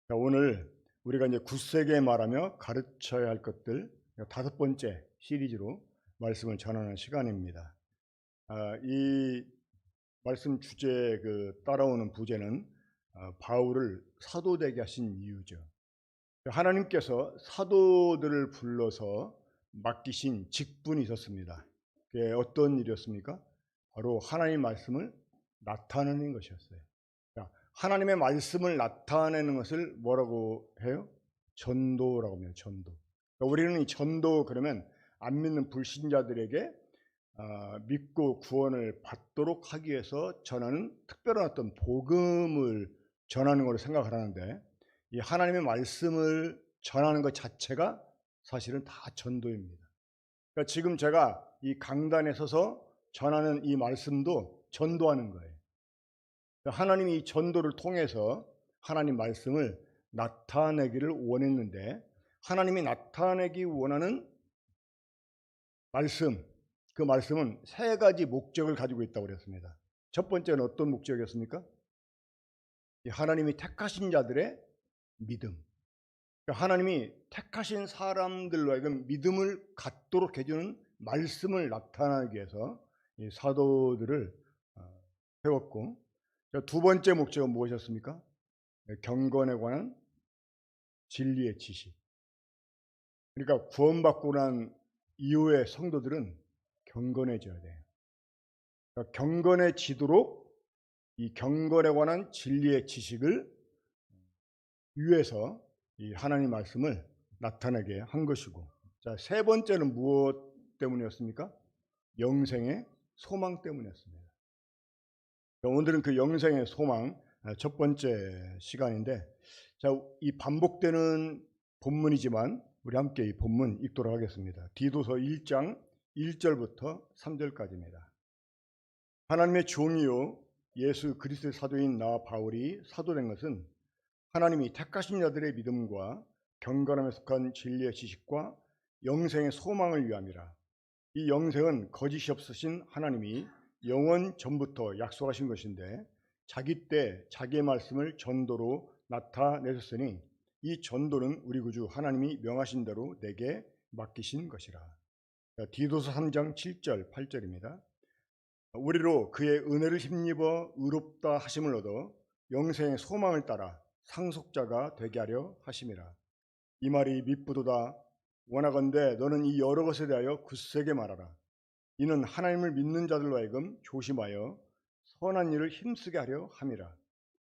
자, 오늘 우리가 이제 굳세게 말하며 가르쳐야 할 것들 5번째 시리즈로 말씀을 전하는 시간입니다. 이 말씀 주제 따라오는 부제는 바울을 사도 되게 하신 이유죠. 하나님께서 사도들을 불러서 맡기신 직분이 있었습니다. 그게 어떤 일이었습니까? 바로 하나님의 말씀을 나타내는 것이었어요. 하나님의 말씀을 나타내는 것을 뭐라고 해요? 전도라고 합니다. 전도. 우리는 이 전도 그러면 안 믿는 불신자들에게 믿고 구원을 받도록 하기 위해서 전하는 특별한 어떤 복음을 전하는 것으로 생각을 하는데, 이 하나님의 말씀을 전하는 것 자체가 사실은 다 전도입니다. 그러니까 지금 제가 이 강단에 서서 전하는 이 말씀도 전도하는 거예요. 하나님이 이 전도를 통해서 하나님 말씀을 나타내기를 원했는데, 하나님이 나타내기 원하는 말씀, 그 말씀은 3가지 목적을 가지고 있다고 그랬습니다. 첫 번째는 어떤 목적이었습니까? 하나님이 택하신 자들의 믿음. 하나님이 택하신 사람들로 하여금 믿음을 갖도록 해주는 말씀을 나타내기 위해서 이 사도들을 세웠고, 두 번째 목적은 무엇이었습니까? 경건에 관한 진리의 지식. 그러니까 구원받고 난 이후의 성도들은 경건해져야 돼요. 그러니까 경건해지도록 이 경건에 관한 진리의 지식을 위해서 이 하나님 말씀을 나타내게 한 것이고, 자, 3번째는 무엇 때문이었습니까? 영생의 소망 때문이었습니다. 오늘은 그 영생의 소망 첫 번째 시간인데, 자, 이 반복되는 본문이지만 우리 함께 이 본문 읽도록 하겠습니다. 디도서 1장 1절부터 3절까지입니다. 하나님의 종이요 예수 그리스도의 사도인 나 바울이 사도된 것은 하나님이 택하신 자들의 믿음과 경건함에 속한 진리의 지식과 영생의 소망을 위함이라. 이 영생은 거짓이 없으신 하나님이 영원 전부터 약속하신 것인데, 자기 때 자기의 말씀을 전도로 나타내셨으니 이 전도는 우리 구주 하나님이 명하신 대로 내게 맡기신 것이라. 디도서 3장 7절 8절입니다. 우리로 그의 은혜를 힘입어 의롭다 하심을 얻어 영생의 소망을 따라 상속자가 되게 하려 하심이라. 이 말이 밉부도다. 원하건대 너는 이 여러 것에 대하여 굳세게 말하라. 이는 하나님을 믿는 자들로 하여금 조심하여 선한 일을 힘쓰게 하려 함이라.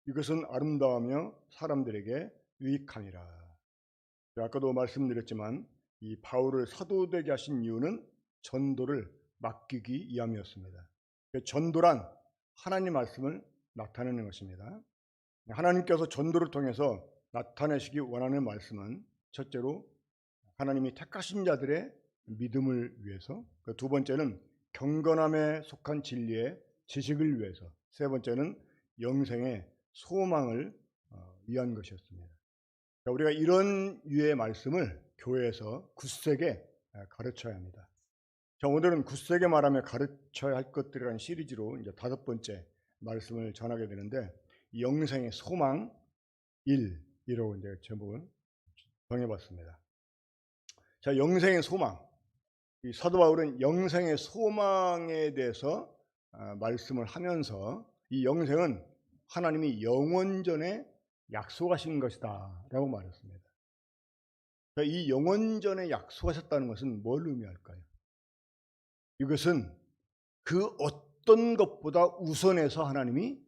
이것은 아름다우며 사람들에게 유익함이라. 아까도 말씀드렸지만 이 바울을 사도되게 하신 이유는 전도를 맡기기 위함이었습니다. 전도란 하나님 말씀을 나타내는 것입니다. 하나님께서 전도를 통해서 나타내시기 원하는 말씀은 첫째로 하나님이 택하신 자들의 믿음을 위해서, 두 번째는 경건함에 속한 진리의 지식을 위해서, 세 번째는 영생의 소망을 위한 것이었습니다. 우리가 이런 유의 말씀을 교회에서 굳세게 가르쳐야 합니다. 자, 오늘은 굳세게 말하며 가르쳐야 할 것들이라는 시리즈로 이제 5번째 말씀을 전하게 되는데, 영생의 소망 1이라고 이제 제목을 정해봤습니다. 자, 영생의 소망. 이 사도 바울은 영생의 소망에 대해서 말씀을 하면서 이 영생은 하나님이 영원전에 약속하신 것이다 라고 말했습니다. 이 영원전에 약속하셨다는 것은 뭘 의미할까요? 이것은 그 어떤 것보다 우선해서 하나님이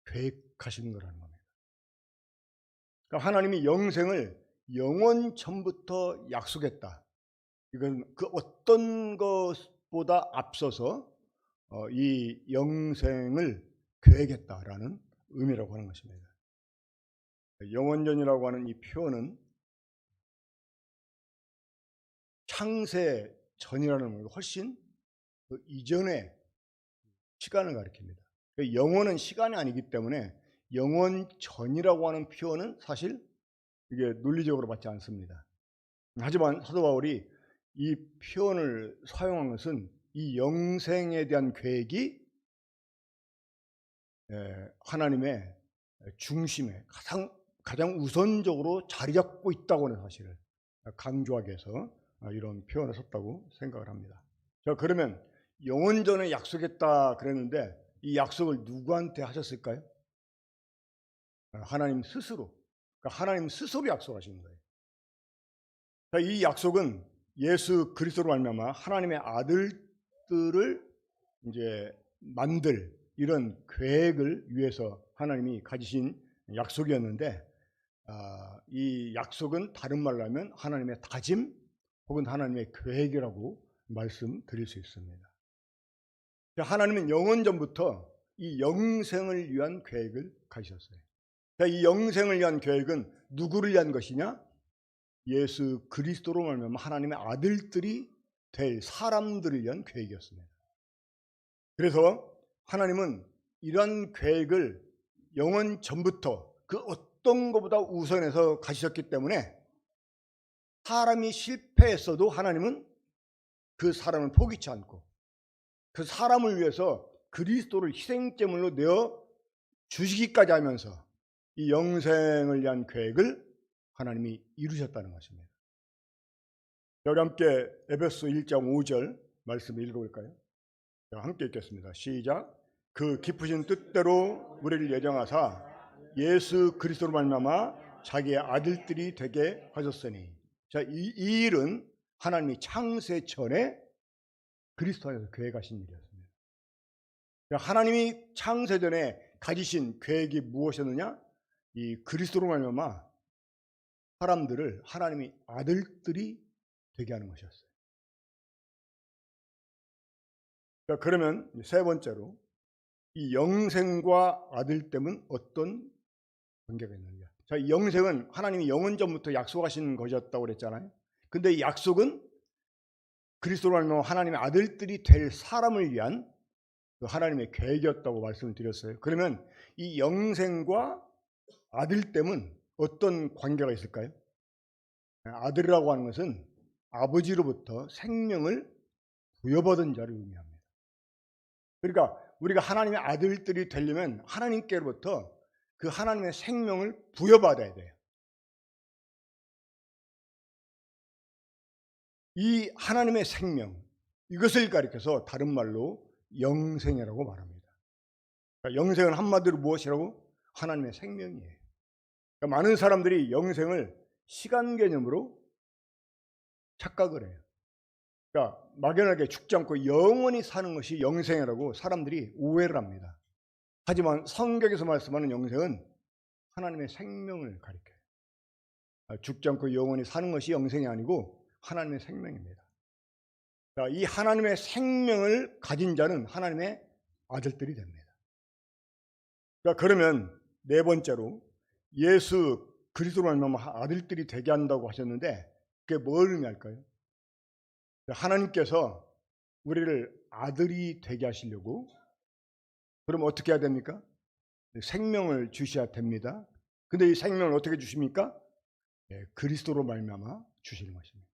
계획하시는 거라는 겁니다. 그러니까 하나님이 영생을 영원 전부터 약속했다. 이건 그 어떤 것보다 앞서서 이 영생을 계획했다라는 의미라고 하는 것입니다. 영원전이라고 하는 이 표현은 창세 전이라는 것보다 훨씬 그 이전의 시간을 가리킵니다. 영원은 시간이 아니기 때문에 영원 전이라고 하는 표현은 사실 이게 논리적으로 맞지 않습니다. 하지만 사도 바울이 이 표현을 사용한 것은 이 영생에 대한 계획이 하나님의 중심에 가장 가장 우선적으로 자리 잡고 있다고 하는 사실을 강조하기 위해서 이런 표현을 썼다고 생각을 합니다. 자, 그러면 영원전에 약속했다 그랬는데 이 약속을 누구한테 하셨을까요? 하나님 스스로. 그러니까 하나님 스스로 약속하신 거예요. 자, 이 약속은 예수 그리스도로 말미암아 하나님의 아들들을 이제 만들 이런 계획을 위해서 하나님이 가지신 약속이었는데, 이 약속은 다른 말로 하면 하나님의 다짐 혹은 하나님의 계획이라고 말씀드릴 수 있습니다. 하나님은 영원 전부터 이 영생을 위한 계획을 가지셨어요. 이 영생을 위한 계획은 누구를 위한 것이냐? 예수 그리스도로 말미암아 하나님의 아들들이 될 사람들을 위한 계획이었습니다. 그래서 하나님은 이러한 계획을 영원 전부터 그 어떤 것보다 우선해서 가지셨기 때문에 사람이 실패했어도 하나님은 그 사람을 포기치 않고 그 사람을 위해서 그리스도를 희생제물로 내어 주시기까지 하면서 이 영생을 위한 계획을 하나님이 이루셨다는 것입니다. 우리 함께 에베소 1장 5절 말씀을 읽어볼까요? 함께 읽겠습니다. 시작. 그 깊으신 뜻대로 우리를 예정하사 예수 그리스도로 말미암아 자기의 아들들이 되게 하셨으니. 자, 이 일은 하나님이 창세 전에 그리스도 안에서 계획하신 일이었습니다. 하나님이 창세 전에 가지신 계획이 무엇이었느냐? 이 그리스도로 말미암아 사람들을 하나님이 아들들이 되게 하는 것이었어요. 자, 그러면 세 번째로 이 영생과 아들됨은 어떤 관계가 있느냐? 자, 이 영생은 하나님이 영원 전부터 약속하신 것이었다고 그랬잖아요. 근데 이 약속은 그리스도로 말미암아 하나님의 아들들이 될 사람을 위한 그 하나님의 계획이었다고 말씀을 드렸어요. 그러면 이 영생과 아들됨은 어떤 관계가 있을까요? 아들이라고 하는 것은 아버지로부터 생명을 부여받은 자를 의미합니다. 그러니까 우리가 하나님의 아들들이 되려면 하나님께로부터 그 하나님의 생명을 부여받아야 돼요. 이 하나님의 생명, 이것을 가리켜서 다른 말로 영생이라고 말합니다. 그러니까 영생은 한마디로 무엇이라고? 하나님의 생명이에요. 그러니까 많은 사람들이 영생을 시간 개념으로 착각을 해요. 그러니까 막연하게 죽지 않고 영원히 사는 것이 영생이라고 사람들이 오해를 합니다. 하지만 성경에서 말씀하는 영생은 하나님의 생명을 가리켜요. 죽지 않고 영원히 사는 것이 영생이 아니고 하나님의 생명입니다. 이 하나님의 생명을 가진 자는 하나님의 아들들이 됩니다. 그러면 네 번째로 예수 그리스도로 말미암아 아들들이 되게 한다고 하셨는데 그게 뭘 의미할까요? 하나님께서 우리를 아들이 되게 하시려고 그럼 어떻게 해야 됩니까? 생명을 주셔야 됩니다. 근데 이 생명을 어떻게 주십니까? 그리스도로 말미암아 주시는 것입니다.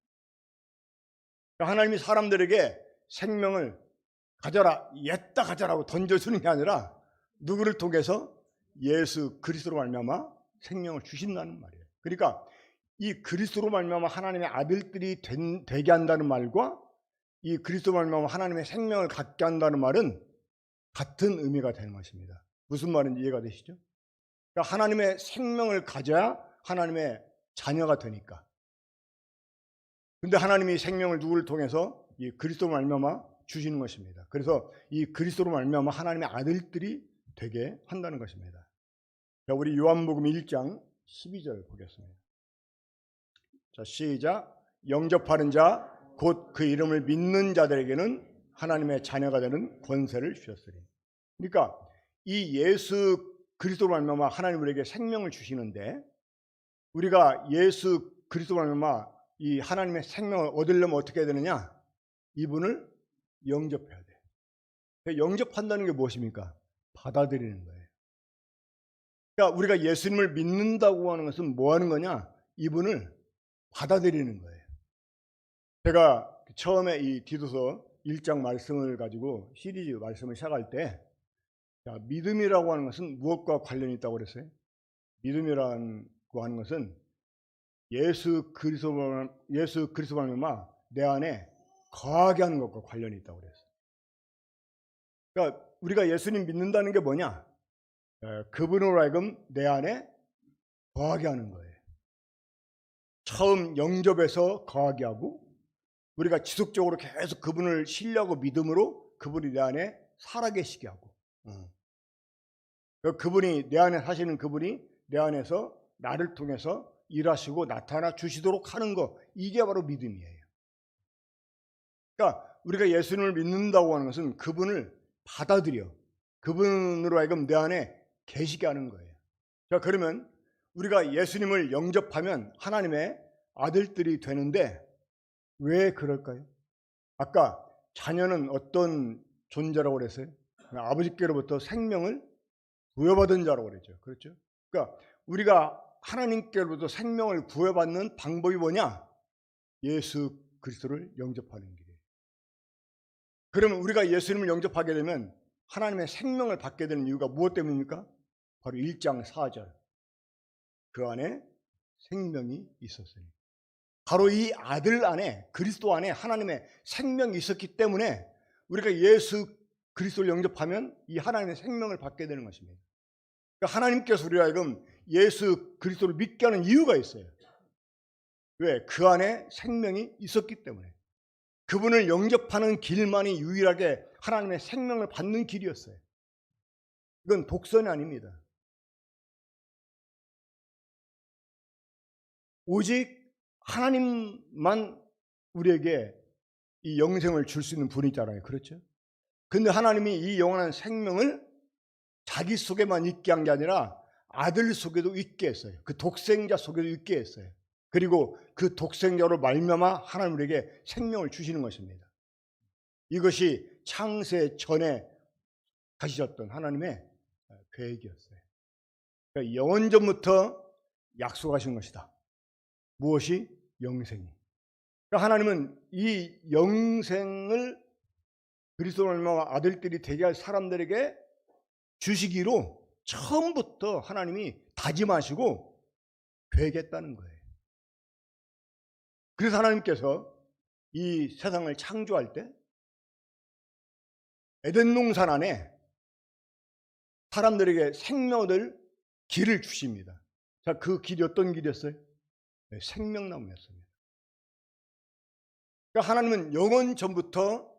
하나님이 사람들에게 생명을 가져라, 옛다 가져라고 던져주는 게 아니라 누구를 통해서? 예수 그리스도로 말미암아 생명을 주신다는 말이에요. 그러니까 이 그리스도로 말미암아 하나님의 아들들이 되게 한다는 말과 이 그리스도로 말미암아 하나님의 생명을 갖게 한다는 말은 같은 의미가 되는 것입니다. 무슨 말인지 이해가 되시죠? 그러니까 하나님의 생명을 가져야 하나님의 자녀가 되니까. 근데 하나님이 생명을 누구를 통해서? 이 그리스도로 말미암아 주시는 것입니다. 그래서 이 그리스도로 말미암아 하나님의 아들들이 되게 한다는 것입니다. 자, 우리 요한복음 1장 12절 보겠습니다. 자, 시작. 영접하는 자 곧 그 이름을 믿는 자들에게는 하나님의 자녀가 되는 권세를 주셨으니. 그러니까 이 예수 그리스도로 말미암아 하나님 우리에게 생명을 주시는데 우리가 예수 그리스도로 말미암아 이 하나님의 생명을 얻으려면 어떻게 해야 되느냐? 이분을 영접해야 돼. 영접한다는 게 무엇입니까? 받아들이는 거예요. 그러니까 우리가 예수님을 믿는다고 하는 것은 뭐 하는 거냐? 이분을 받아들이는 거예요. 제가 처음에 이 디도서 1장 말씀을 가지고 시리즈 말씀을 시작할 때 믿음이라고 하는 것은 무엇과 관련이 있다고 그랬어요? 믿음이란 있고 하는 것은 예수 그리스도 말미암아 내 안에 거하게 하는 것과 관련이 있다고 그랬어요. 그러니까 우리가 예수님 믿는다는 게 뭐냐? 그분으로 하여금 내 안에 거하게 하는 거예요. 처음 영접해서 거하게 하고 우리가 지속적으로 계속 그분을 신뢰하고 믿음으로 그분이 내 안에 살아계시게 하고 그분이 내 안에 사시는 그분이 내 안에서 나를 통해서 일하시고 나타나 주시도록 하는 거, 이게 바로 믿음이에요. 그러니까 우리가 예수님을 믿는다고 하는 것은 그분을 받아들여 그분으로 하여금 내 안에 계시게 하는 거예요. 자, 그러면 우리가 예수님을 영접하면 하나님의 아들들이 되는데 왜 그럴까요? 아까 자녀는 어떤 존재라고 그랬어요? 아버지께로부터 생명을 부여받은 자라고 그랬죠. 그렇죠? 그러니까 우리가 하나님께로부터 생명을 부여받는 방법이 뭐냐? 예수 그리스도를 영접하는 길이에요. 그러면 우리가 예수님을 영접하게 되면 하나님의 생명을 받게 되는 이유가 무엇 때문입니까? 바로 1장 4절. 그 안에 생명이 있었으니. 바로 이 아들 안에, 그리스도 안에 하나님의 생명이 있었기 때문에 우리가 예수 그리스도를 영접하면 이 하나님의 생명을 받게 되는 것입니다. 그러니까 하나님께서 우리가 하여금 예수 그리스도를 믿게 하는 이유가 있어요. 왜? 그 안에 생명이 있었기 때문에. 그분을 영접하는 길만이 유일하게 하나님의 생명을 받는 길이었어요. 이건 독선이 아닙니다. 오직 하나님만 우리에게 이 영생을 줄 수 있는 분이잖아요. 그렇죠? 근데 하나님이 이 영원한 생명을 자기 속에만 있게 한 게 아니라 아들 속에도 있게 했어요. 그 독생자 속에도 있게 했어요. 그리고 그 독생자로 말미암아 하나님 우리에게 생명을 주시는 것입니다. 이것이 창세 전에 가지셨던 하나님의 계획이었어요. 그러니까 영원전부터 약속하신 것이다. 무엇이? 영생이. 그러니까 하나님은 이 영생을 그리스도로 말미암아 아들들이 되게 할 사람들에게 주시기로 처음부터 하나님이 다짐하시고 계획했다는 거예요. 그래서 하나님께서 이 세상을 창조할 때 에덴 동산 안에 사람들에게 생명을 얻을 길을 주십니다. 자, 그 길이 어떤 길이었어요? 네, 생명나무였습니다. 그러니까 하나님은 영원 전부터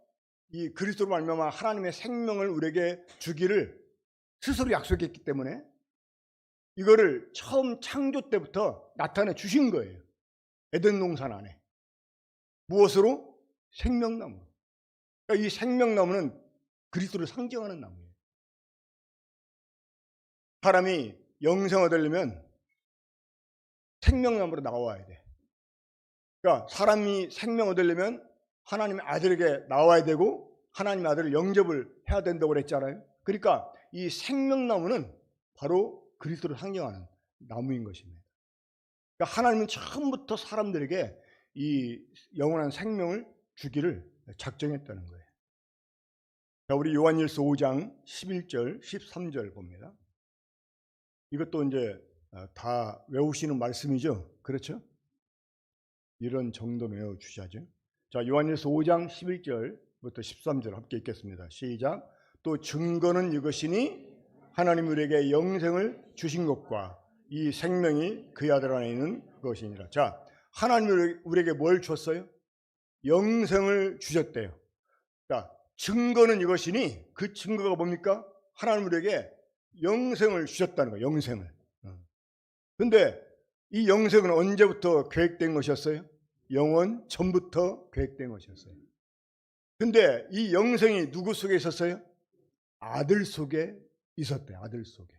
이 그리스도로 말미암아 하나님의 생명을 우리에게 주기를 스스로 약속했기 때문에 이거를 처음 창조 때부터 나타내 주신 거예요. 에덴 동산 안에. 무엇으로? 생명나무. 그러니까 이 생명나무는 그리스도를 상징하는 나무예요. 사람이 영생 얻으려면 생명나무로 나와야 돼. 그러니까 사람이 생명 얻으려면 하나님의 아들에게 나와야 되고 하나님의 아들을 영접을 해야 된다고 그랬잖아요. 그러니까 이 생명나무는 바로 그리스도를 상징하는 나무인 것입니다. 그러니까 하나님은 처음부터 사람들에게 이 영원한 생명을 주기를 작정했다는 거예요. 자, 우리 요한일서 5장 11절, 13절 봅니다. 이것도 이제 다 외우시는 말씀이죠. 그렇죠? 이런 정도는 외워주셔야죠. 자, 요한일서 5장 11절부터 13절 함께 읽겠습니다. 시작. 또 증거는 이것이니 하나님 우리에게 영생을 주신 것과 이 생명이 그의 아들 안에 있는 것이니라. 자, 하나님 우리에게 뭘 줬어요? 영생을 주셨대요. 자, 증거는 이것이니 그 증거가 뭡니까? 하나님 우리에게 영생을 주셨다는 거예요. 영생을. 근데 이 영생은 언제부터 계획된 것이었어요? 영원 전부터 계획된 것이었어요. 근데 이 영생이 누구 속에 있었어요? 아들 속에 있었대요. 아들 속에.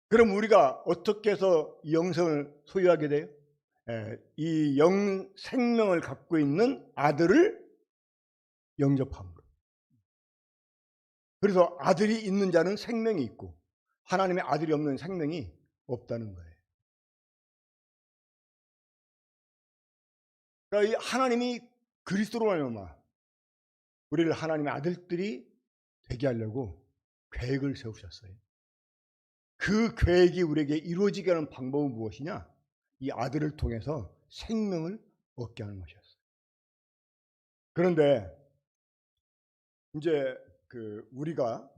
그럼 우리가 어떻게 해서 이 영생을 소유하게 돼요? 이 생명을 갖고 있는 아들을 영접함으로. 그래서 아들이 있는 자는 생명이 있고 하나님의 아들이 없는 생명이 없다는 거예요. 그러니까 하나님이 그리스도로 말미암아 우리를 하나님의 아들들이 되게 하려고 계획을 세우셨어요. 그 계획이 우리에게 이루어지게 하는 방법은 무엇이냐? 이 아들을 통해서 생명을 얻게 하는 것이었어요. 그런데 이제 우리가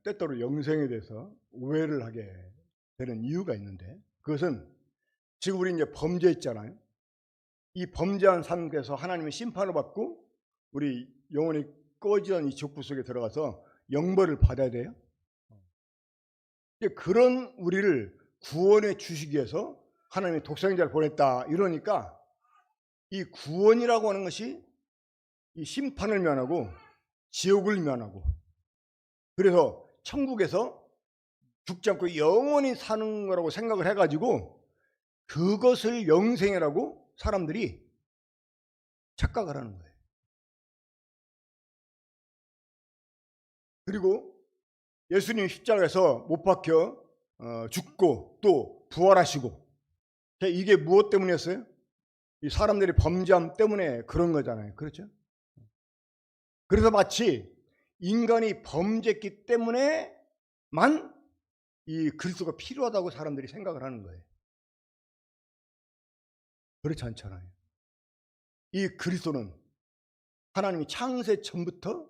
때때로 영생에 대해서 오해를 하게 되는 이유가 있는데, 그것은 지금 우리 이제 범죄했잖아요. 이 범죄한 삶에서 하나님의 심판을 받고 우리 영혼이 꺼지던 이 족부 속에 들어가서 영벌을 받아야 돼요. 그런 우리를 구원해 주시기 위해서 하나님이 독생자를 보냈다 이러니까, 이 구원이라고 하는 것이 이 심판을 면하고 지옥을 면하고, 그래서 천국에서 죽지 않고 영원히 사는 거라고 생각을 해가지고 그것을 영생이라고 사람들이 착각을 하는 거예요. 그리고 예수님 십자가에서 못 박혀 죽고 또 부활하시고, 이게 무엇 때문이었어요? 이 사람들이 범죄함 때문에 그런 거잖아요. 그렇죠? 그래서 마치 인간이 범죄했기 때문에만 이 그리스도가 필요하다고 사람들이 생각을 하는 거예요. 그렇지 않잖아요. 이 그리스도는 하나님이 창세 전부터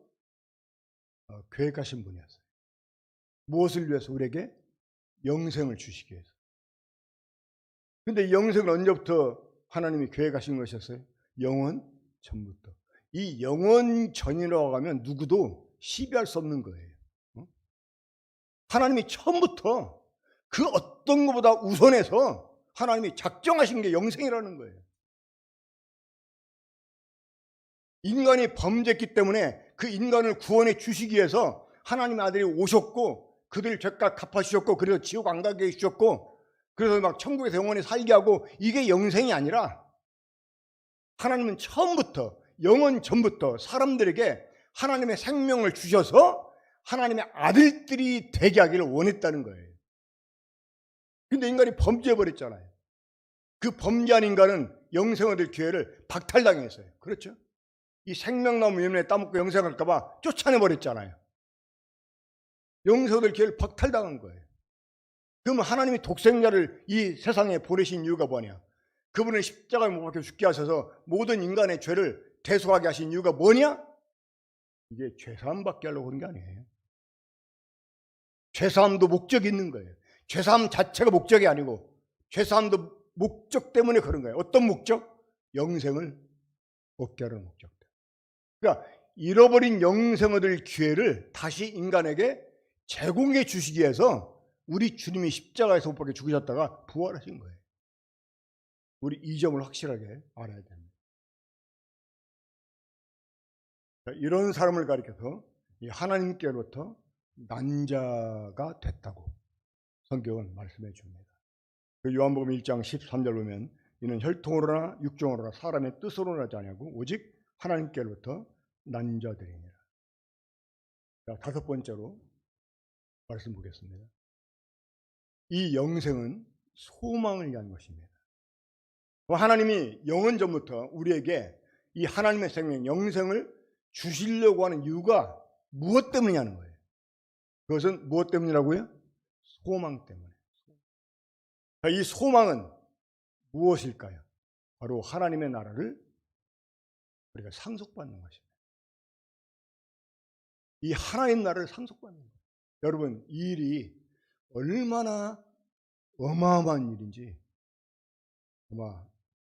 계획하신 분이었어요. 무엇을 위해서? 우리에게 영생을 주시기 위해서. 그런데 영생을 언제부터 하나님이 계획하신 것이었어요? 영원 전부터. 이 영원 전이라고 하면 누구도 시비할 수 없는 거예요. 하나님이 처음부터 그 어떤 것보다 우선해서 하나님이 작정하신 게 영생이라는 거예요. 인간이 범죄했기 때문에 그 인간을 구원해 주시기 위해서 하나님의 아들이 오셨고, 그들 죄값 갚아주셨고, 그래서 지옥 안 가게 해주셨고, 그래서 막 천국에서 영원히 살게 하고, 이게 영생이 아니라 하나님은 처음부터 영원 전부터 사람들에게 하나님의 생명을 주셔서 하나님의 아들들이 되게 하기를 원했다는 거예요. 근데 인간이 범죄해버렸잖아요. 그 범죄한 인간은 영생을 얻을 기회를 박탈당했어요. 그렇죠? 이 생명나무 열매에 따먹고 영생할까 봐 쫓아내버렸잖아요. 영생 얻을 기회를 박탈당한 거예요. 그러면 하나님이 독생자를 이 세상에 보내신 이유가 뭐냐? 그분은 십자가에 못 박혀 죽게 하셔서 모든 인간의 죄를 대속하게 하신 이유가 뭐냐? 이게 죄사함 받게 하려고 그런 게 아니에요. 죄사함도 목적이 있는 거예요. 죄사함 자체가 목적이 아니고, 죄사함도 목적 때문에 그런 거예요. 어떤 목적? 영생을 얻게 하는 목적. 그러니까 잃어버린 영생 얻을 기회를 다시 인간에게 제공해 주시기 위해서 우리 주님이 십자가에서 못 박혀 죽으셨다가 부활하신 거예요. 우리 이 점을 확실하게 알아야 됩니다. 이런 사람을 가리켜서 하나님께로부터 난자가 됐다고 성경은 말씀해 줍니다. 요한복음 1장 13절 보면, 이는 혈통으로나 육정으로나 사람의 뜻으로나 하지 아니하고 오직 하나님께로부터 난자들이니라. 자, 다섯 번째로 말씀 보겠습니다. 이 영생은 소망을 위한 것입니다. 하나님이 영원 전부터 우리에게 이 하나님의 생명, 영생을 주시려고 하는 이유가 무엇 때문이냐는 거예요. 그것은 무엇 때문이라고요? 소망 때문에. 이 소망은 무엇일까요? 바로 하나님의 나라를 우리가 상속받는 것입니다. 이 하나님 나라를 상속받는 거예요. 여러분, 이 일이 얼마나 어마어마한 일인지 아마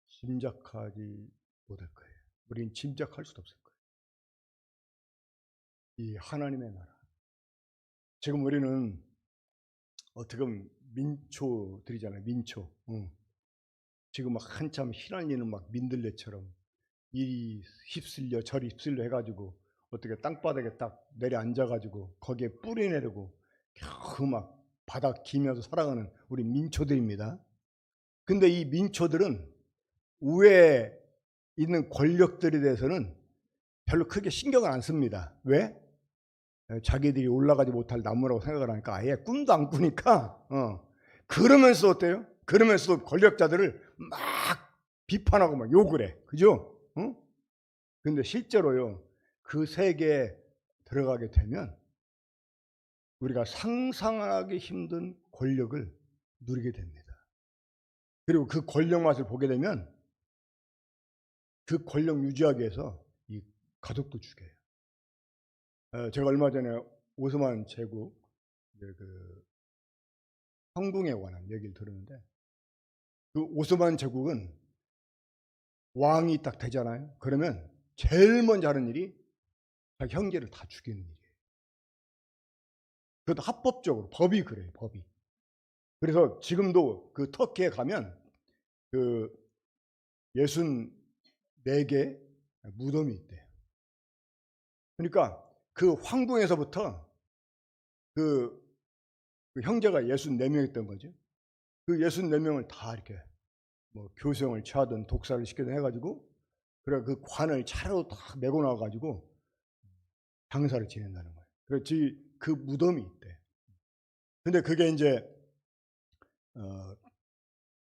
짐작하지 못할 거예요. 우리는 짐작할 수도 없을 거예요. 이 하나님의 나라. 지금 우리는 어떻게 보면 민초들이잖아요. 민초. 지금 막 한참 휘날리는 막 민들레처럼 이리 휩쓸려 저리 휩쓸려 해가지고 어떻게 땅바닥에 딱 내려앉아가지고 거기에 뿌리 내리고 겨우 막 바닥 기면서 살아가는 우리 민초들입니다. 근데 이 민초들은 위에 있는 권력들에 대해서는 별로 크게 신경을 안 씁니다. 왜? 자기들이 올라가지 못할 나무라고 생각을 하니까 아예 꿈도 안 꾸니까 그러면서 어때요? 그러면서도 권력자들을 막 비판하고 막 욕을 해. 그죠? 근데 실제로요, 그 세계에 들어가게 되면 우리가 상상하기 힘든 권력을 누리게 됩니다. 그리고 그 권력 맛을 보게 되면 그 권력 유지하기 위해서 이 가족도 죽여요. 제가 얼마 전에 오스만 제국 그 황궁에 관한 얘기를 들었는데, 그 오스만 제국은 왕이 딱 되잖아요. 그러면 제일 먼저 하는 일이 자기 형제를 다 죽이는 일이에요. 그것도 합법적으로, 법이 그래요, 법이. 그래서 지금도 그 터키에 가면 그 64개 무덤이 있대요. 그러니까 그 황궁에서부터 그 형제가 64명 있던 거죠. 그 64명을 다 이렇게 뭐 교성을 취하든 독사를 시키든 해가지고, 그래 그 관을 차례로 다 메고 나와가지고 장사를 지낸다는 거예요. 그래서 그 무덤이 있대. 근데 그게 이제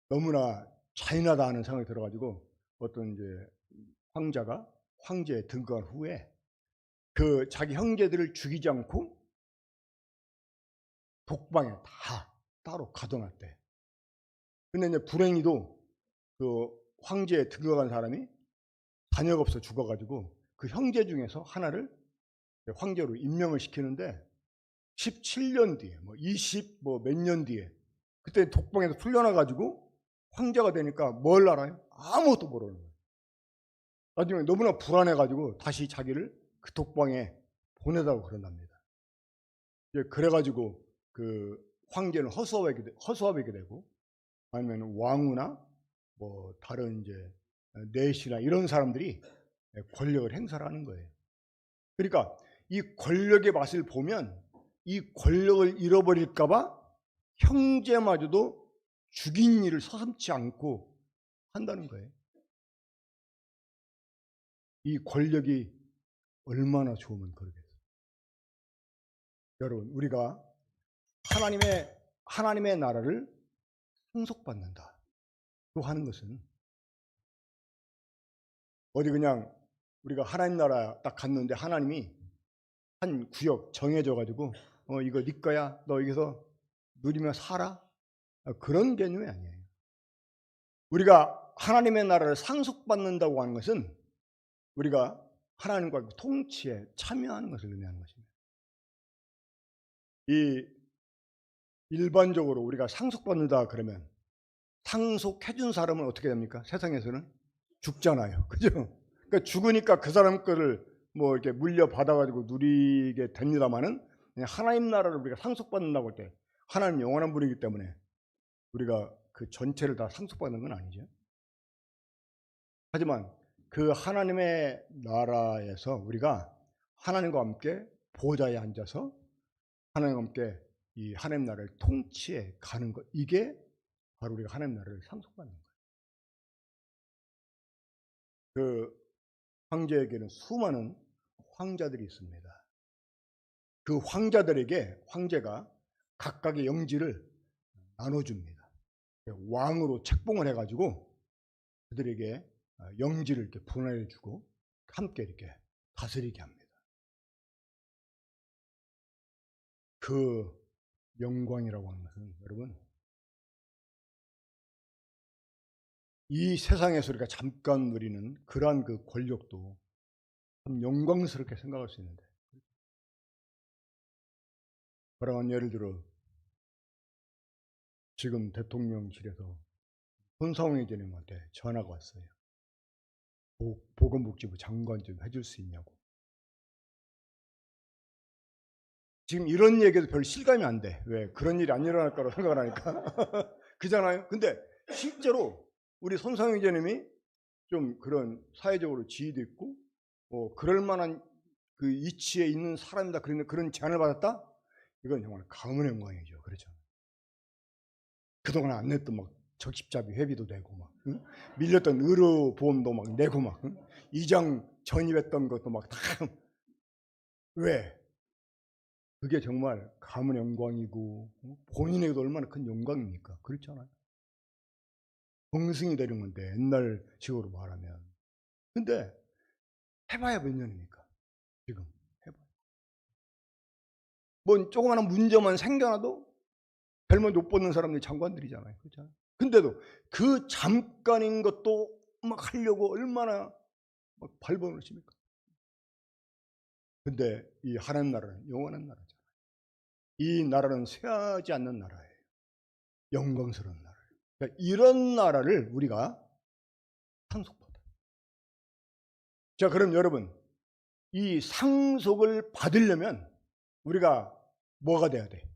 너무나 잔인하다 하는 생각이 들어가지고, 어떤 이제 황자가 황제에 등극한 후에 그 자기 형제들을 죽이지 않고 독방에 다 따로 가둬놨대. 근데 이제 불행히도 그 황제에 등극한 사람이 자녀가 없어 죽어가지고 그 형제 중에서 하나를 황제로 임명을 시키는데, 17년 뒤에, 뭐 20 뭐 몇 년 뒤에, 그때 독방에서 풀려나가지고 황제가 되니까 뭘 알아요? 아무것도 모르는 거예요. 나중에 너무나 불안해가지고 다시 자기를 그 독방에 보내다고 그런답니다. 그래가지고 그 황제는 허수아비게 되고, 아니면 왕후나 뭐 다른 이제 내시나 이런 사람들이 권력을 행사를 하는 거예요. 그러니까 이 권력의 맛을 보면 이 권력을 잃어버릴까봐 형제마저도 죽인 일을 서슴지 않고 한다는 거예요. 이 권력이 얼마나 좋으면 그러겠어요. 여러분, 우리가 하나님의 나라를 상속받는다 또 하는 것은, 어디 그냥 우리가 하나님 나라 딱 갔는데 하나님이 한 구역 정해져 가지고 이거 네 거야, 너 여기서 누리며 살아, 그런 개념이 아니에요. 우리가 하나님의 나라를 상속받는다고 하는 것은 우리가 하나님과 통치에 참여하는 것을 의미하는 것입니다. 이 일반적으로 우리가 상속받는다 그러면 상속해준 사람은 어떻게 됩니까? 세상에서는 죽잖아요. 그죠? 그러니까 죽으니까 그 사람 거를 뭐 이렇게 물려받아가지고 누리게 됩니다만은, 하나님 나라를 우리가 상속받는다고 할 때 하나님 영원한 분이기 때문에 우리가 그 전체를 다 상속받는 건 아니죠. 하지만 그 하나님의 나라에서 우리가 하나님과 함께 보좌에 앉아서 하나님과 함께 이 하나님 나라를 통치해 가는 것, 이게 바로 우리가 하나님 나라를 상속받는 거예요. 그 황제에게는 수많은 황자들이 있습니다. 그 황자들에게 황제가 각각의 영지를 나눠줍니다. 왕으로 책봉을 해가지고 그들에게 영지를 이렇게 분할해주고 함께 이렇게 다스리게 합니다. 그 영광이라고 하는 것은 여러분, 이 세상에서 우리가 잠깐 누리는 그러한 그 권력도 참 영광스럽게 생각할 수 있는데, 그러한 예를 들어 지금 대통령실에서 손상훈 의원님한테 전화가 왔어요. 보건복지부 장관 좀 해줄 수 있냐고. 지금 이런 얘기도 별 실감이 안 돼. 왜? 그런 일이 안 일어날 거라고 생각을 하니까. 그잖아요. 근데 실제로 우리 손상훈 의원님이 좀 그런 사회적으로 지위도 있고 그럴 만한 그 이치에 있는 사람이다, 그런 제안을 받았다? 이건 정말 가문의 영광이죠. 그렇죠. 그동안 안 냈던 막 적십자비 회비도 내고 막, 응? 밀렸던 의료보험도 막 내고 막, 응? 이장 전입했던 것도 막 다. 왜? 그게 정말 가문의 영광이고 본인에게도 얼마나 큰 영광입니까? 그렇잖아요. 정승이 되는 건데, 옛날식으로 말하면. 근데 해봐야 몇 년입니까? 지금 해봐야. 뭐 조그마한 문제만 생겨나도 별말 못 받는 사람들이 장관들이잖아요. 그렇죠? 근데도 그 잠깐인 것도 막 하려고 얼마나 막 발버둥칩니까? 근데 이 하나님 나라는 영원한 나라잖아요. 이 나라는 쇠하지 않는 나라예요. 영광스러운 나라예요. 그러니까 이런 나라를 우리가 상속받아요. 자, 그럼 여러분, 이 상속을 받으려면 우리가 뭐가 돼야 돼?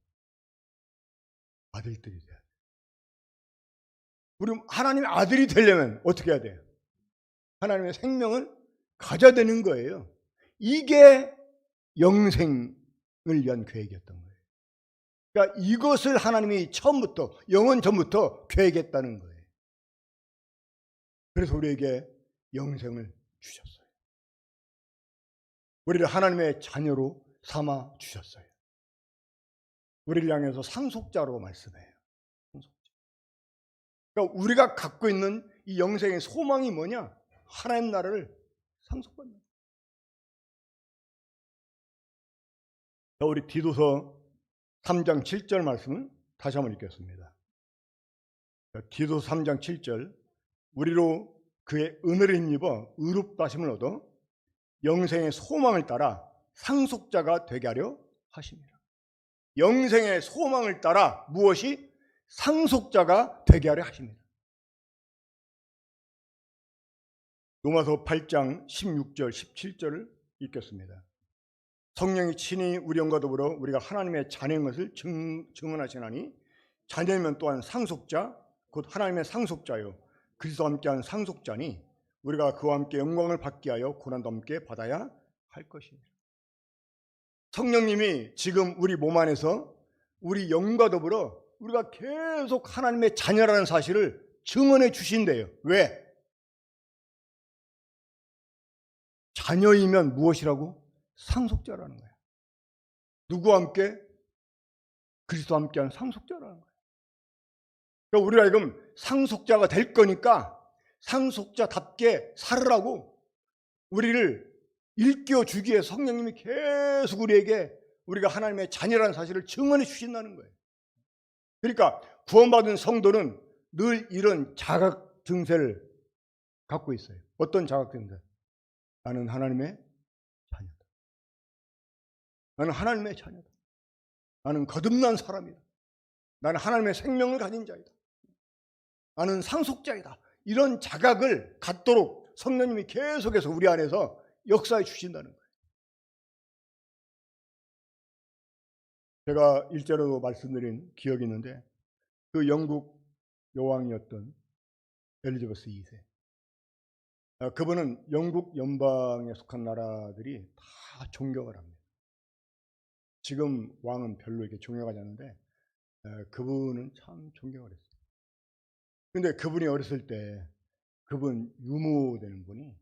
아들들이 돼야 돼. 우리 하나님의 아들이 되려면 어떻게 해야 돼요? 하나님의 생명을 가져야 되는 거예요. 이게 영생을 위한 계획이었던 거예요. 그러니까 이것을 하나님이 처음부터, 영원 전부터 계획했다는 거예요. 그래서 우리에게 영생을 주셨어요. 우리를 하나님의 자녀로 삼아 주셨어요. 우리를 향해서 상속자로 말씀해요. 상속자. 그러니까 우리가 갖고 있는 이 영생의 소망이 뭐냐? 하나님 나라를 상속받는 거예요. 우리 디도서 3장 7절 말씀을 다시 한번 읽겠습니다. 디도서 3장 7절, 우리로 그의 은혜를 힘입어 의롭다심을 얻어 영생의 소망을 따라 상속자가 되게 하려 하십니다. 영생의 소망을 따라 무엇이? 상속자가 되게 하려 하십니다. 로마서 8장 16절 17절을 읽겠습니다. 성령이 친히 우리 영과 더불어 우리가 하나님의 자녀인 것을 증언하시나니 자녀면 또한 상속자 곧 하나님의 상속자요 그리스도와 함께한 상속자니 우리가 그와 함께 영광을 받게 하여 고난도 함께 받아야 할 것입니다. 성령님이 지금 우리 몸 안에서 우리 영과 더불어 우리가 계속 하나님의 자녀라는 사실을 증언해 주신대요. 왜? 자녀이면 무엇이라고? 상속자라는 거예요. 누구와 함께? 그리스도와 함께한 상속자라는 거예요. 그러니까 우리가 지금 상속자가 될 거니까 상속자답게 살으라고 우리를 일깨워 주기 위해 성령님이 계속 우리에게 우리가 하나님의 자녀라는 사실을 증언해 주신다는 거예요. 그러니까 구원받은 성도는 늘 이런 자각 증세를 갖고 있어요. 어떤 자각 증세? 나는 하나님의 자녀다. 나는 하나님의 자녀다. 나는 거듭난 사람이다. 나는 하나님의 생명을 가진 자이다. 나는 상속자이다. 이런 자각을 갖도록 성령님이 계속해서 우리 안에서 역사해 주신다는 거예요. 제가 일제로 말씀드린 기억이 있는데 그 영국 여왕이었던 엘리자베스 2세. 그분은 영국 연방에 속한 나라들이 다 존경을 합니다. 지금 왕은 별로 이렇게 존경하지 않는데 그분은 참 존경을 했어요. 근데 그분이 어렸을 때 그분 유모되는 분이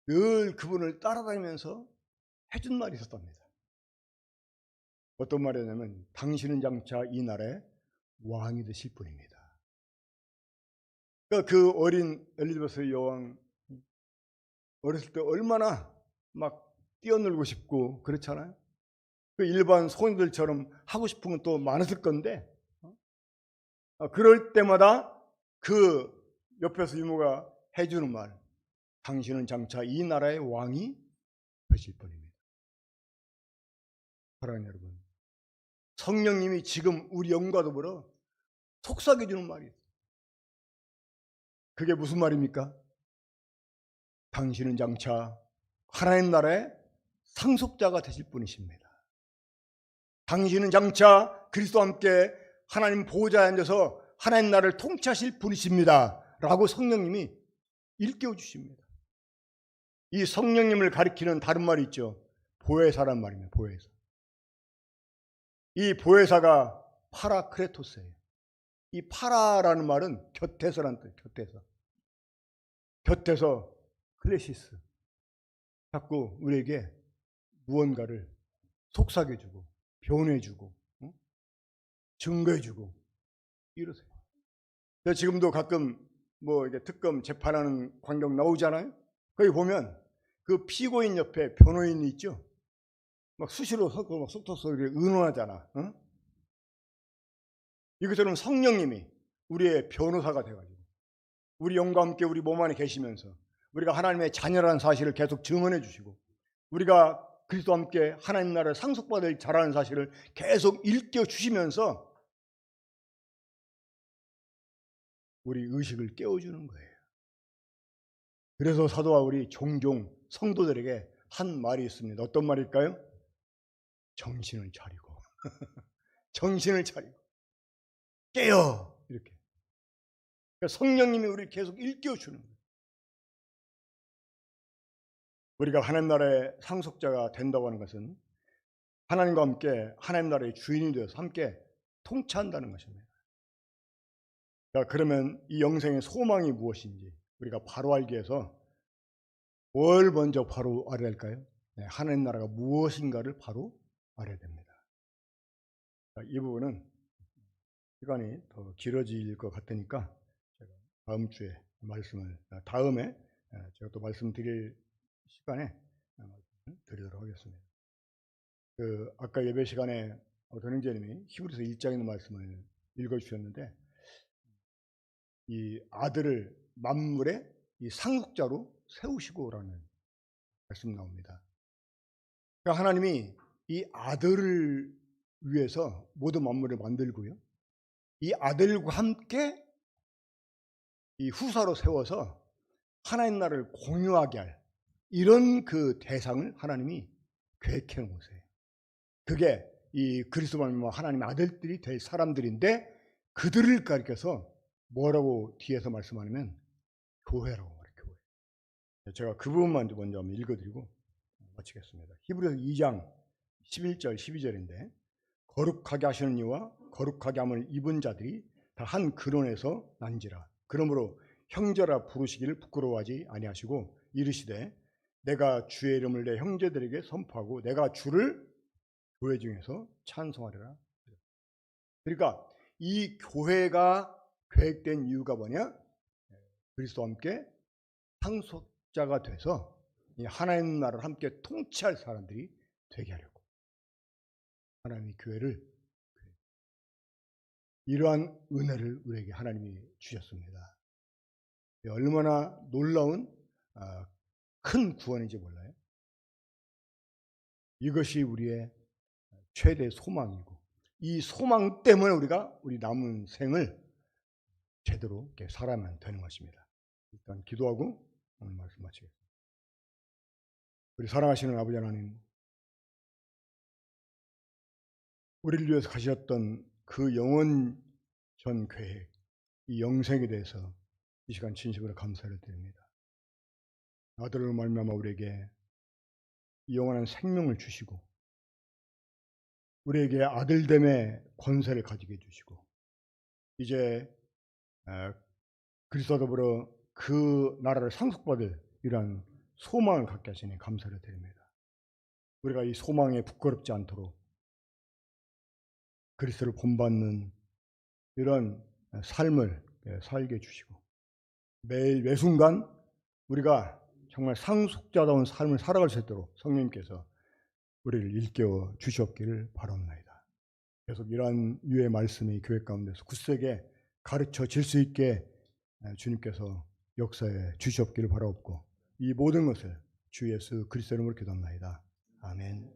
늘 그분을 따라다니면서 해준 말이 있었답니다. 어떤 말이냐면 당신은 장차 이 나라의 왕이 되실 분입니다. 그러니까 그 어린 엘리자베스 여왕 어렸을 때 얼마나 막 뛰어놀고 싶고 그렇잖아요. 그 일반 소녀들처럼 하고 싶은 건 또 많았을 건데 그럴 때마다 그 옆에서 이모가 해주는 말, 당신은 장차 이 나라의 왕이 되실 분입니다. 사랑하는 여러분, 성령님이 지금 우리 영과 더불어 속삭여 주는 말이에요. 그게 무슨 말입니까? 당신은 장차 하나님 나라의 상속자가 되실 분이십니다. 당신은 장차 그리스도와 함께 하나님 보좌에 앉아서 하나님 나라를 통치하실 분이십니다. 라고 성령님이 일깨워 주십니다. 이 성령님을 가리키는 다른 말이 있죠. 보혜사란 말입니다. 보혜사. 이 보혜사가 파라크레토스예요. 이 파라라는 말은 곁에서라는 뜻, 곁에서. 곁에서 클레시스. 자꾸 우리에게 무언가를 속삭여주고, 변해주고, 증거해주고, 이러세요. 지금도 가끔 뭐 이렇게 특검 재판하는 광경 나오잖아요. 거기 보면 그 피고인 옆에 변호인이 있죠. 막 수시로 막 속닥서 의논하잖아. 응? 이것처럼 성령님이 우리의 변호사가 돼가지고 우리 영과 함께 우리 몸 안에 계시면서 우리가 하나님의 자녀라는 사실을 계속 증언해 주시고 우리가 그리스도와 함께 하나님 나라를 상속받을 자라는 사실을 계속 일깨워 주시면서 우리 의식을 깨워주는 거예요. 그래서 사도 바울이 종종 성도들에게 한 말이 있습니다. 어떤 말일까요? 정신을 차리고 정신을 차리고 깨어 이렇게. 그러니까 성령님이 우리를 계속 일깨워 주는 거예요. 우리가 하나님 나라의 상속자가 된다고 하는 것은 하나님과 함께 하나님 나라의 주인이 되어서 함께 통치한다는 것입니다. 자, 그러면 이 영생의 소망이 무엇인지 우리가 바로 알기 위해서 뭘 먼저 바로 알아야 할까요? 네, 하나님 나라가 무엇인가를 바로 알아야 됩니다. 자, 이 부분은 시간이 더 길어질 것 같으니까 제가 다음 주에 말씀을 다음에 제가 또 말씀드릴 시간에 말씀을 드리도록 하겠습니다. 아까 예배 시간에 어떤 형제님이 히브리서 1장에 있는 말씀을 읽어주셨는데 이 아들을 만물의 이 상속자로 세우시고라는 말씀 나옵니다. 그러니까 하나님이 이 아들을 위해서 모든 만물을 만들고요. 이 아들과 함께 이 후사로 세워서 하나님 나라를 공유하게 할 이런 그 대상을 하나님이 계획해 놓으세요. 그게 이 그리스도와 하나님의 아들들이 될 사람들인데 그들을 가리켜서 뭐라고 뒤에서 말씀하냐면 교회라고 말해요. 교회. 제가 그 부분만 먼저 한번 읽어드리고 마치겠습니다. 히브리서 2장 11절 12절인데 거룩하게 하시는 이와 거룩하게 함을 입은 자들이 다 한 근원에서 난지라. 그러므로 형제라 부르시기를 부끄러워하지 아니하시고 이르시되 내가 주의 이름을 내 형제들에게 선포하고 내가 주를 교회 중에서 찬송하리라. 그러니까 이 교회가 계획된 이유가 뭐냐? 그리스도와 함께 상속자가 돼서 이 하나님 나라를 함께 통치할 사람들이 되게 하려고 하나님이 교회를 이러한 은혜를 우리에게 하나님이 주셨습니다. 얼마나 놀라운 큰 구원인지 몰라요. 이것이 우리의 최대 소망이고 이 소망 때문에 우리가 우리 남은 생을 제대로 이렇게 살아야만 되는 것입니다. 일단 기도하고 오늘 말씀 마치겠습니다. 우리 사랑하시는 아버지 하나님, 우리를 위해서 가셨던 그 영원 전 계획, 이 영생에 대해서 이 시간 진심으로 감사를 드립니다. 아들을 말미암아 우리에게 이 영원한 생명을 주시고 우리에게 아들됨의 권세를 가지게 해주시고 이제 그리스도와 더불어 그 나라를 상속받을 이러한 소망을 갖게 하시니 감사를 드립니다. 우리가 이 소망에 부끄럽지 않도록 그리스도를 본받는 이런 삶을 살게 해주시고 매일 매순간 우리가 정말 상속자다운 삶을 살아갈 수 있도록 성령님께서 우리를 일깨워 주시옵기를 바랍니다. 계속 이러한 유의 말씀이 교회 가운데서 굳세게 가르쳐질 수 있게 주님께서 역사에 주시옵기를 바라옵고 이 모든 것을 주 예수 그리스도 이름으로 기도합니다. 아멘.